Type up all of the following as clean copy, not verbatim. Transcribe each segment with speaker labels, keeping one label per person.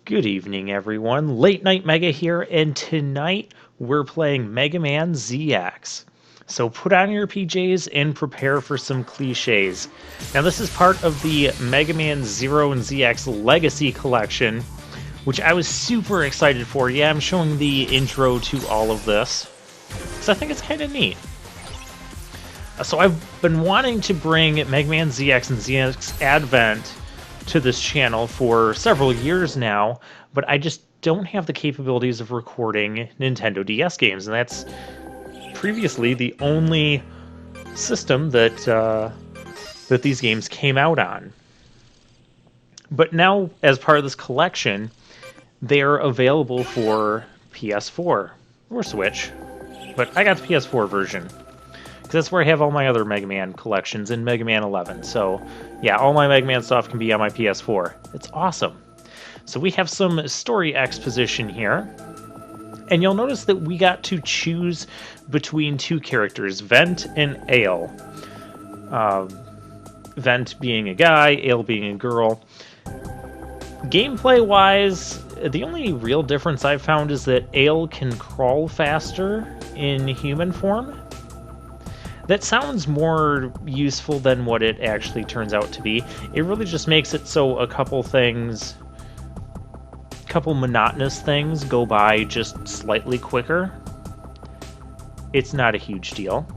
Speaker 1: Good evening, everyone. Late Night Mega here, and tonight we're playing Mega Man ZX. So put on your PJs and prepare for some cliches. Now, this is part of the Mega Man Zero and ZX Legacy Collection, which I was super excited for. Yeah, I'm showing the intro to all of this, because I think it's kind of neat. So I've been wanting to bring Mega Man ZX and ZX Advent to this channel for several years now, but I just don't have the capabilities of recording Nintendo DS games, and that's previously the only system that that these games came out on. But now, as part of this collection, they're available for PS4 or Switch, but I got the PS4 version. That's where I have all my other Mega Man collections in Mega Man 11. So, yeah, all my Mega Man stuff can be on my PS4. It's awesome. So we have some story exposition here. And you'll notice that we got to choose between two characters, Vent and Ale. Vent being a guy, Ale being a girl. Gameplay-wise, the only real difference I've found is that Ale can crawl faster in human form. That sounds more useful than what it actually turns out to be. It really just makes it so a couple monotonous things go by just slightly quicker. It's not a huge deal.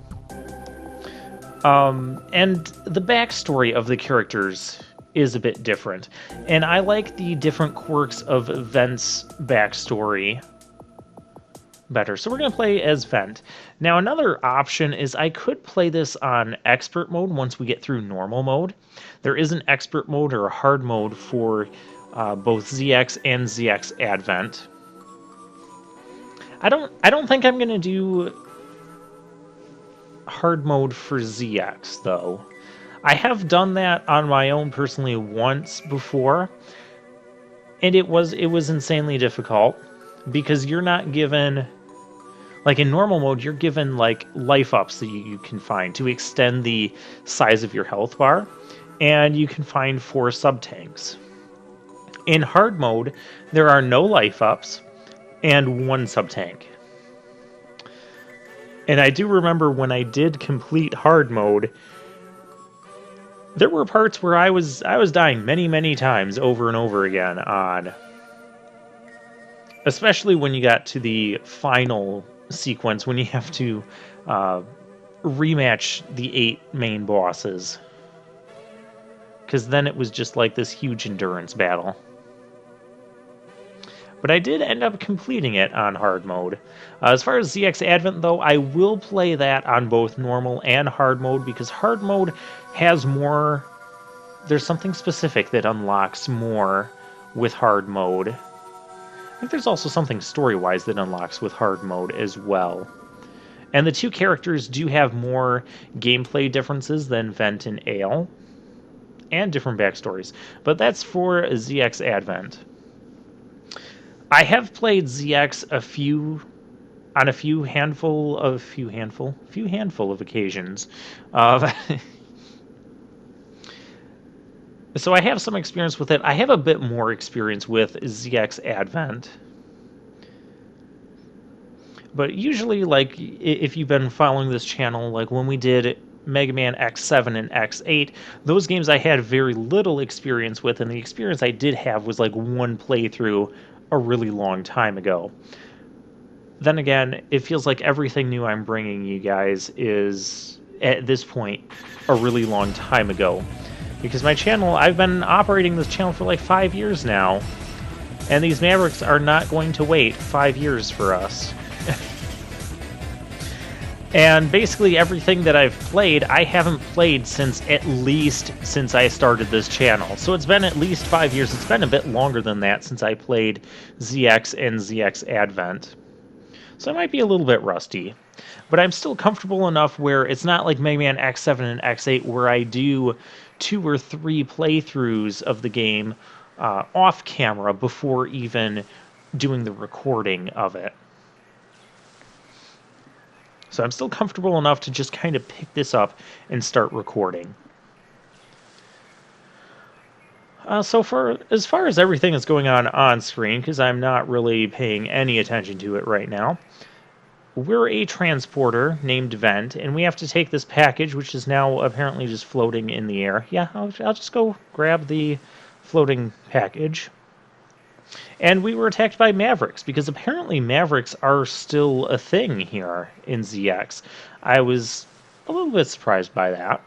Speaker 1: And the backstory of the characters is a bit different. And I like the different quirks of Vent's backstory better. So we're going to play as Vent. Now, another option is I could play this on expert mode once we get through normal mode. There is an expert mode or a hard mode for both ZX and ZX Advent. I don't think I'm going to do hard mode for ZX though. I have done that on my own personally once before, and it was insanely difficult because you're not given, like in normal mode, you're given like life ups that you can find to extend the size of your health bar, and you can find 4 sub-tanks. In hard mode, there are no life ups and 1 sub-tank. And I do remember when I did complete hard mode, there were parts where I was dying many times over and over again on, especially when you got to the final sequence when you have to rematch the 8 main bosses, because then it was just like this huge endurance battle. But I did end up completing it on hard mode. As far as ZX Advent, though, I will play that on both normal and hard mode, because hard mode has more. There's something specific that unlocks more with hard mode. I think there's also something story-wise that unlocks with hard mode as well. And the two characters do have more gameplay differences than Vent and Ale, and different backstories. But that's for ZX Advent. I have played ZX on a few handful of occasions. So I have some experience with it. I have a bit more experience with ZX Advent. But usually, like, if you've been following this channel, like when we did Mega Man X7 and X8, those games I had very little experience with, and the experience I did have was like one playthrough a really long time ago. Then again, it feels like everything new I'm bringing you guys is, at this point, a really long time ago. Because my channel, I've been operating this channel for like 5 years now, and these Mavericks are not going to wait 5 years for us. And basically everything that I've played, I haven't played since I started this channel. So it's been at least 5 years. It's been a bit longer than that since I played ZX and ZX Advent. So I might be a little bit rusty. But I'm still comfortable enough where it's not like Mega Man X7 and X8 where I do 2 or 3 playthroughs of the game off camera before even doing the recording of it. So I'm still comfortable enough to just kind of pick this up and start recording. So for as far as everything that's going on screen, because I'm not really paying any attention to it right now, we're a transporter named Vent, and we have to take this package, which is now apparently just floating in the air. Yeah, I'll just go grab the floating package. And we were attacked by Mavericks, because apparently Mavericks are still a thing here in ZX. I was a little bit surprised by that.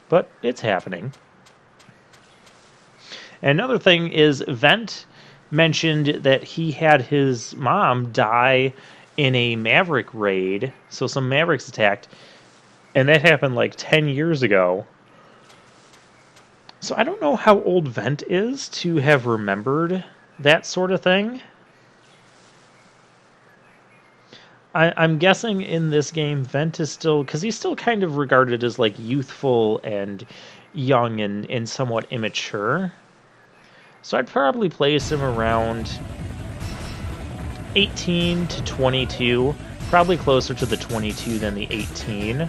Speaker 1: But it's happening. Another thing is Vent mentioned that he had his mom die in a Maverick raid. So some Mavericks attacked. And that happened like 10 years ago. So I don't know how old Vent is to have remembered that sort of thing. I'm guessing in this game, Vent is still... because he's still kind of regarded as like youthful and young and somewhat immature. So I'd probably place him around 18 to 22. Probably closer to the 22 than the 18.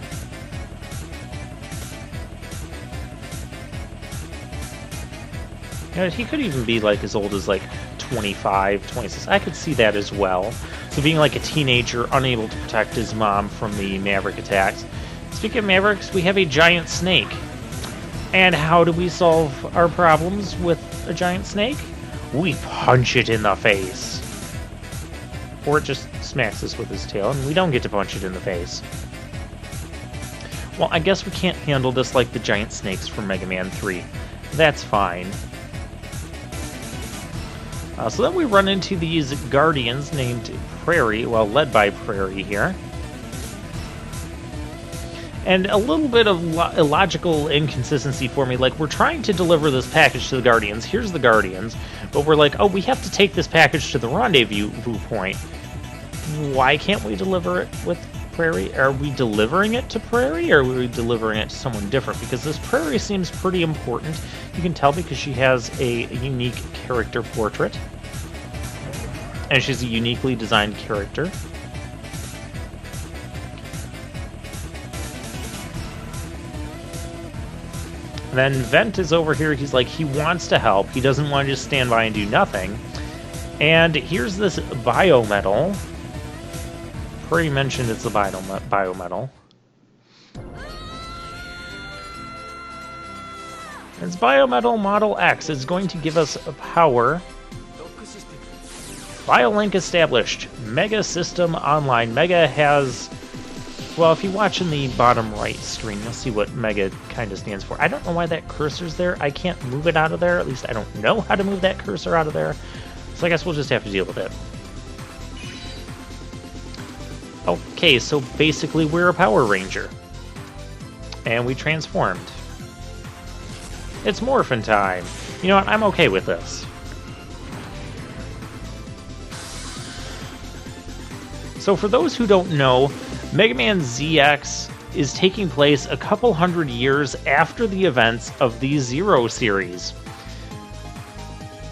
Speaker 1: He could even be like as old as like 25, 26. I could see that as well. So being like a teenager, unable to protect his mom from the Maverick attacks. Speaking of Mavericks, we have a giant snake. And how do we solve our problems with a giant snake? We punch it in the face. Or it just smacks us with his tail, and we don't get to punch it in the face. Well, I guess we can't handle this like the giant snakes from Mega Man 3. That's fine. So then we run into these guardians named Prairie, well, led by Prairie here. And a little bit of illogical inconsistency for me. Like, we're trying to deliver this package to the Guardians. Here's the Guardians. But we're like, oh, we have to take this package to the rendezvous point. Why can't we deliver it with Prairie? Are we delivering it to Prairie, or are we delivering it to someone different? Because this Prairie seems pretty important. You can tell because she has a unique character portrait. And she's a uniquely designed character. Then Vent is over here. He's like, he wants to help. He doesn't want to just stand by and do nothing. And here's this biometal. Prairie mentioned it's a biometal. It's Biometal Model X. It's going to give us a power. BioLink established. Mega System online. Mega has... well, if you watch in the bottom right screen, you'll see what Mega kind of stands for. I don't know why that cursor's there. I can't move it out of there. At least I don't know how to move that cursor out of there. So I guess we'll just have to deal with it. Okay, so basically we're a Power Ranger. And we transformed. It's Morphin time. You know what? I'm okay with this. So for those who don't know, Mega Man ZX is taking place a couple hundred years after the events of the Zero series.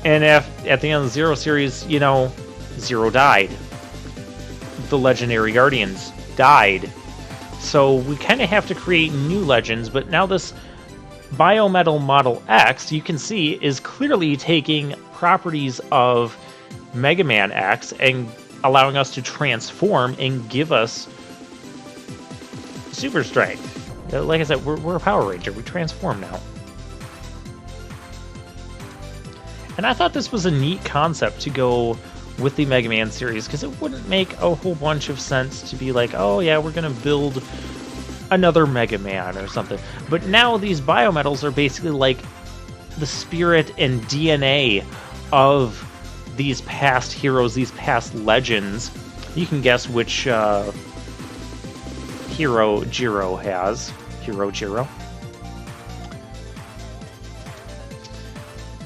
Speaker 1: And at the end of the Zero series, you know, Zero died. The legendary Guardians died. So we kind of have to create new legends, but now this Biometal Model X, you can see, is clearly taking properties of Mega Man X and allowing us to transform and give us super strength. Like I said, we're a Power Ranger. We transform now. And I thought this was a neat concept to go with the Mega Man series, because it wouldn't make a whole bunch of sense to be like, oh yeah, we're going to build another Mega Man or something. But now these biometals are basically like the spirit and DNA of these past heroes, these past legends. You can guess which hero Jiro has. Hero Jiro.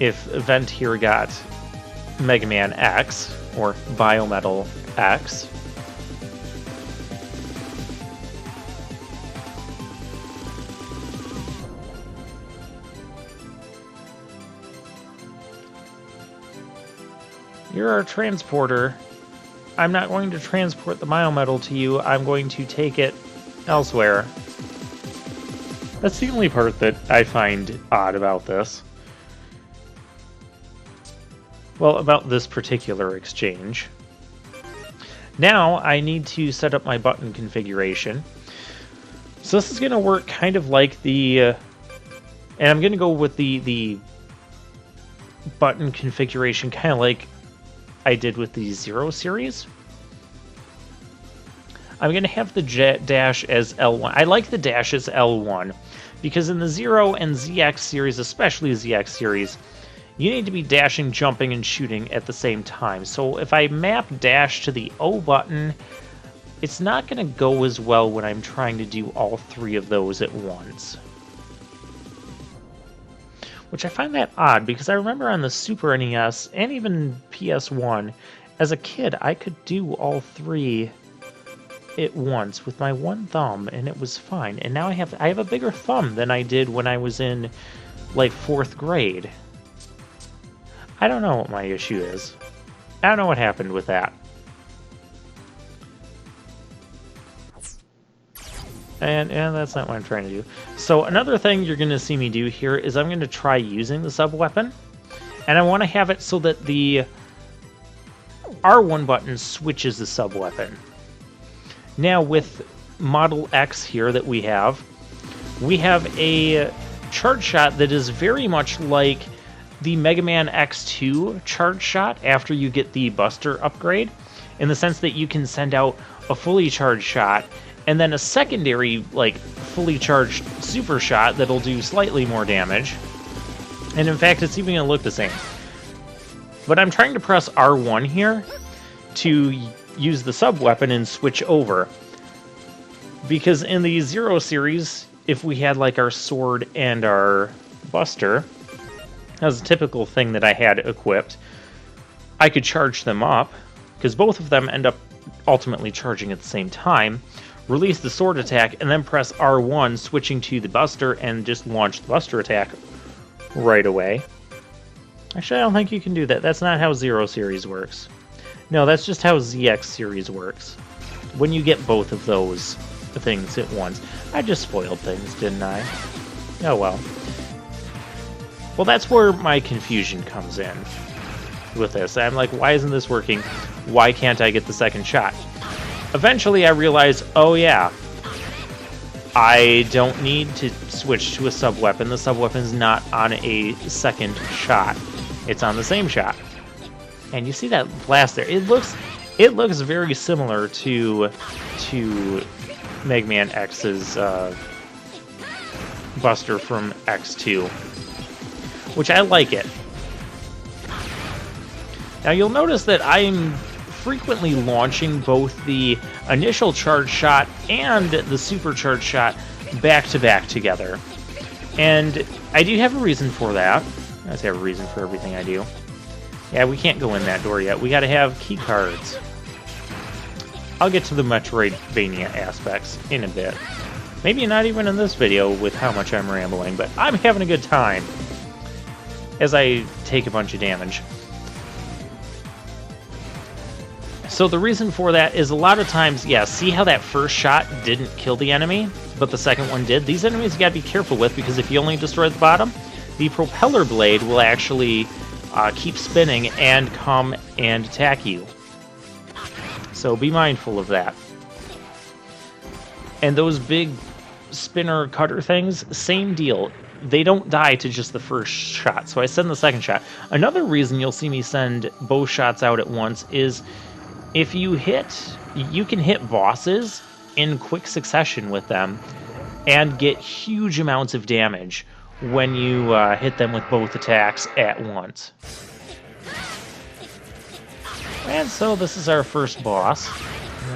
Speaker 1: If Vent here got Mega Man X, or Biometal X, you're our transporter. I'm not going to transport the biometal to you. I'm going to take it elsewhere. That's the only part that I find odd about this. Well, about this particular exchange. Now I need to set up my button configuration. So this is going to work kind of like the... and I'm going to go with the button configuration kind of like I did with the Zero series. I'm going to have the dash as L1. I like the dash as L1 because in the Zero and ZX series, especially ZX series, you need to be dashing, jumping, and shooting at the same time. So if I map dash to the O button, it's not going to go as well when I'm trying to do all three of those at once. Which I find that odd, because I remember on the Super NES, and even PS1, as a kid, I could do all three at once with my one thumb, and it was fine. And now I have a bigger thumb than I did when I was in, like, 4th grade. I don't know what my issue is. I don't know what happened with that. And that's not what I'm trying to do. So another thing you're going to see me do here is I'm going to try using the sub-weapon. And I want to have it so that the R1 button switches the sub-weapon. Now with Model X here that we have a charge shot that is very much like the Mega Man X2 charge shot after you get the Buster upgrade, in the sense that you can send out a fully charged shot and then a secondary, like, fully charged super shot that'll do slightly more damage. And in fact, it's even going to look the same. But I'm trying to press R1 here to use the sub-weapon and switch over. Because in the Zero series, if we had, like, our sword and our Buster, that was a typical thing that I had equipped, I could charge them up, because both of them end up ultimately charging at the same time, release the sword attack, and then press R1, switching to the Buster, and just launch the Buster attack right away. Actually, I don't think you can do that. That's not how Zero series works. No, that's just how ZX series works. When you get both of those things at once. I just spoiled things, didn't I? Oh well. Well, that's where my confusion comes in with this. I'm like, why isn't this working? Why can't I get the second shot? Eventually I realized, oh yeah, I don't need to switch to a sub-weapon. The sub-weapon's not on a second shot. It's on the same shot. And you see that blast there. It looks very similar to Mega Man X's Buster from X2, which I like it. Now you'll notice that I'm frequently launching both the initial charge shot and the supercharged shot back to back together. And I do have a reason for that. I just have a reason for everything I do. Yeah, we can't go in that door yet. We gotta have key cards. I'll get to the Metroidvania aspects in a bit. Maybe not even in this video with how much I'm rambling, but I'm having a good time as I take a bunch of damage. So the reason for that is a lot of times, yeah, see how that first shot didn't kill the enemy, but the second one did? These enemies you gotta be careful with, because if you only destroy the bottom, the propeller blade will actually keep spinning and come and attack you. So be mindful of that. And those big spinner cutter things, same deal. They don't die to just the first shot, so I send the second shot. Another reason you'll see me send both shots out at once is if you can hit bosses in quick succession with them and get huge amounts of damage when you hit them with both attacks at once. And so this is our first boss.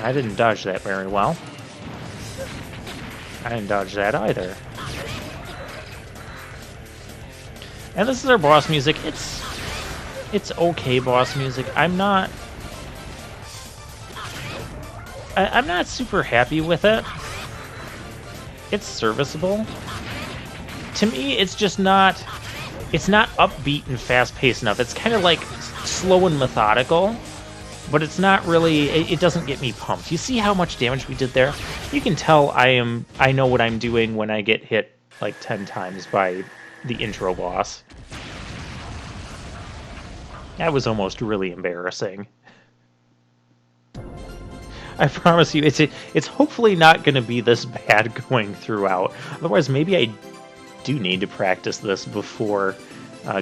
Speaker 1: I didn't dodge that very well. I didn't dodge that either. And this is our boss music. It's okay boss music. I'm not super happy with it. It's serviceable. To me, it's just not upbeat and fast-paced enough. It's kind of like slow and methodical, but it's not really, it doesn't get me pumped. You see how much damage we did there? You can tell I know what I'm doing when I get hit like 10 times by the intro boss. That was almost really embarrassing. I promise you, it's hopefully not going to be this bad going throughout. Otherwise, maybe I do need to practice this before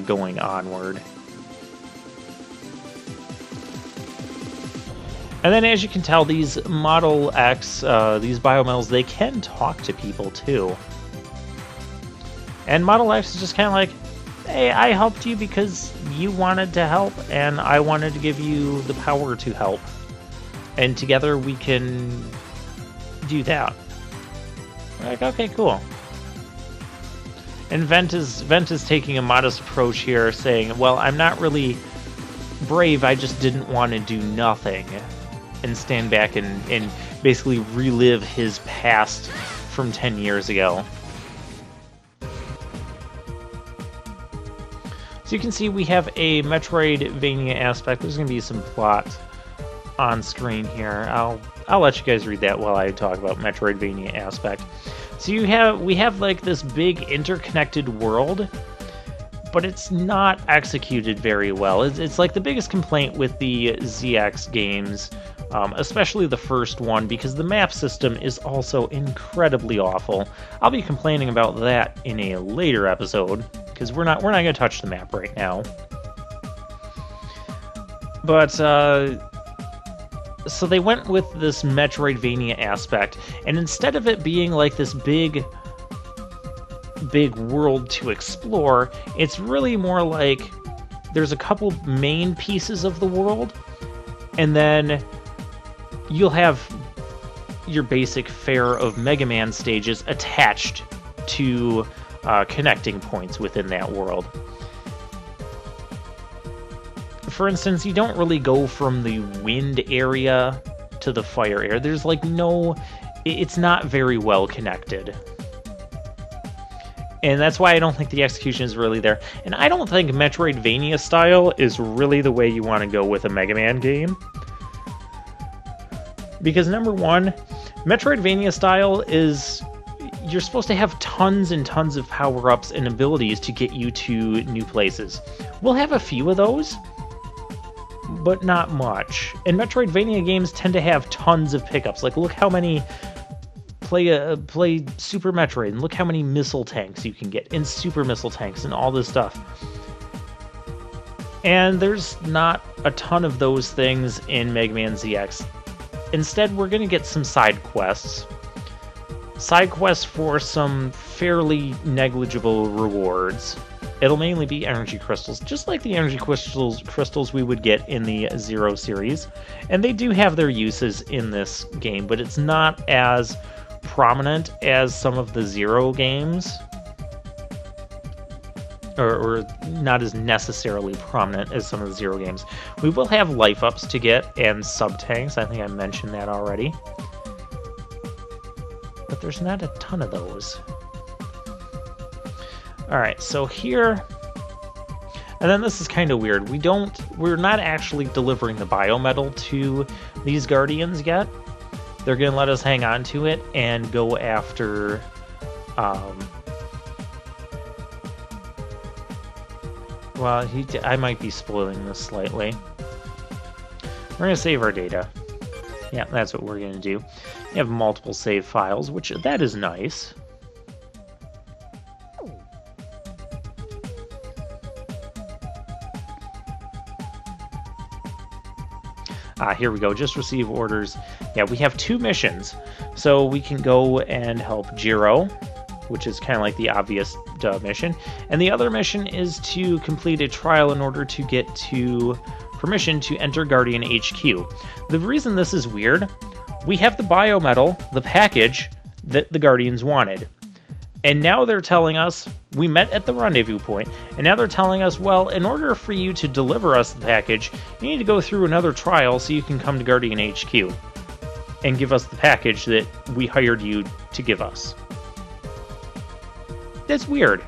Speaker 1: going onward. And then, as you can tell, these Model X, these biometals, they can talk to people too. And Model X is just kind of like, hey, I helped you because you wanted to help, and I wanted to give you the power to help. And together we can do that. Like, okay, cool. And Vent is taking a modest approach here, saying, well, I'm not really brave, I just didn't want to do nothing. And stand back and basically relive his past from 10 years ago. So you can see we have a Metroidvania aspect. There's going to be some plot on screen here. I'll let you guys read that while I talk about Metroidvania aspect. So we have like this big interconnected world, but it's not executed very well. It's like the biggest complaint with the ZX games, especially the first one, because the map system is also incredibly awful. I'll be complaining about that in a later episode, because we're not going to touch the map right now. But so they went with this Metroidvania aspect, and instead of it being like this big world to explore, it's really more like there's a couple main pieces of the world, and then you'll have your basic fare of Mega Man stages attached to connecting points within that world. For instance, you don't really go from the wind area to the fire area. There's like it's not very well connected. And that's why I don't think the execution is really there. And I don't think Metroidvania style is really the way you want to go with a Mega Man game. Because number one, Metroidvania style is you're supposed to have tons and tons of power-ups and abilities to get you to new places. We'll have a few of those, but not much. And Metroidvania games tend to have tons of pickups. Like, look how many play Super Metroid, and look how many missile tanks you can get, and super missile tanks, and all this stuff. And there's not a ton of those things in Mega Man ZX. Instead, we're going to get some side quests. Side quests for some fairly negligible rewards. It'll mainly be energy crystals, just like the energy crystals we would get in the Zero series. And they do have their uses in this game, but it's not as prominent as some of the Zero games. Or not as necessarily prominent as some of the Zero games. We will have life-ups to get and sub-tanks. I think I mentioned that already. But there's not a ton of those. Alright, so here... And then this is kind of weird. We're not actually delivering the biometal to these Guardians yet. They're going to let us hang on to it and go after... Well, I might be spoiling this slightly. We're going to save our data. Yeah, that's what we're going to do. We have multiple save files, which that is nice. Here we go. Just receive orders. Yeah, we have 2 missions. So we can go and help Jiro, which is kind of like the obvious mission. And the other mission is to complete a trial in order to get to permission to enter Guardian HQ. The reason this is weird, we have the biometal, the package, that the Guardians wanted. And now they're telling us, we met at the rendezvous point, and now they're telling us, well, in order for you to deliver us the package, you need to go through another trial so you can come to Guardian HQ and give us the package that we hired you to give us. That's weird.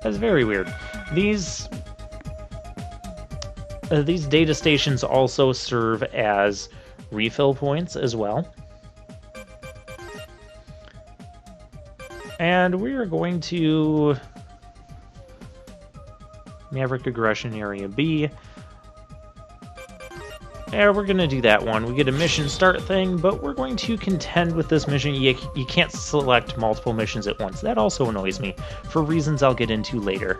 Speaker 1: That's very weird. These data stations also serve as refill points as well. And we are going to Maverick Aggression Area B. Yeah, we're going to do that one. We get a mission start thing, but we're going to contend with this mission. You can't select multiple missions at once. That also annoys me, for reasons I'll get into later.